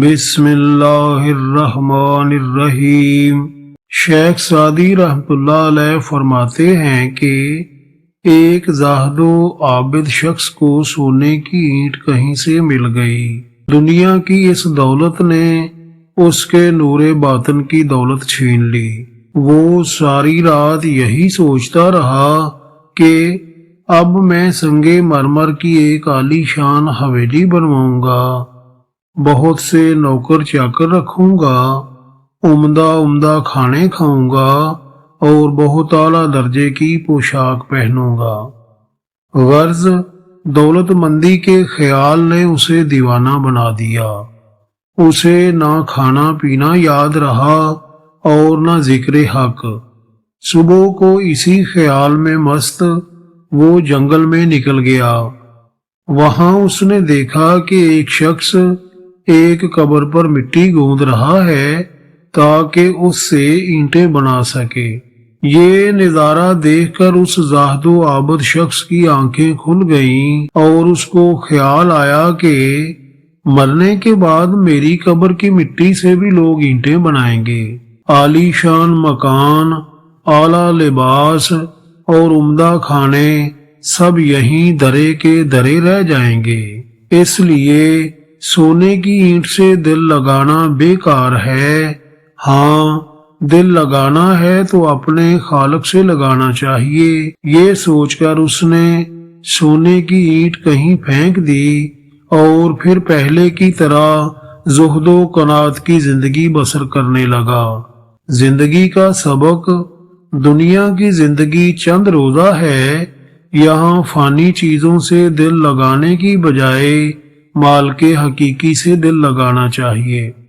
بسم اللہ الرحمن الرحیم۔ شیخ سعدی رحمۃ اللہ علیہ فرماتے ہیں کہ ایک زاہد و عابد شخص کو سونے کی اینٹ کہیں سے مل گئی۔ دنیا کی اس دولت نے اس کے نور باطن کی دولت چھین لی۔ وہ ساری رات یہی سوچتا رہا کہ اب میں سنگ مرمر کی ایک عالی شان حویلی بنواؤں گا، بہت سے نوکر چاکر رکھوں گا، عمدہ کھانے کھاؤں گا اور بہت اعلیٰ درجے کی پوشاک پہنوں گا۔ غرض دولت مندی کے خیال نے اسے دیوانہ بنا دیا۔ اسے نہ کھانا پینا یاد رہا اور نہ ذکر حق۔ صبح کو اسی خیال میں مست وہ جنگل میں نکل گیا۔ وہاں اس نے دیکھا کہ ایک شخص ایک قبر پر مٹی گوندھ رہا ہے تاکہ اس سے اینٹیں بنا سکے۔ یہ نظارہ دیکھ کر اس زاہد و عابد شخص کی آنکھیں کھل گئیں اور اس کو خیال آیا کہ مرنے کے بعد میری قبر کی مٹی سے بھی لوگ اینٹیں بنائیں گے۔ عالی شان مکان، اعلیٰ لباس اور عمدہ کھانے سب یہیں درے کے درے رہ جائیں گے۔ اس لیے سونے کی اینٹ سے دل لگانا بیکار ہے۔ ہاں، دل لگانا ہے تو اپنے خالق سے لگانا چاہیے۔ یہ سوچ کر اس نے سونے کی اینٹ کہیں پھینک دی اور پھر پہلے کی طرح زہد و قناعت کی زندگی بسر کرنے لگا۔ زندگی کا سبق: دنیا کی زندگی چند روزہ ہے۔ یہاں فانی چیزوں سے دل لگانے کی بجائے مال کے حقیقی سے دل لگانا چاہیے۔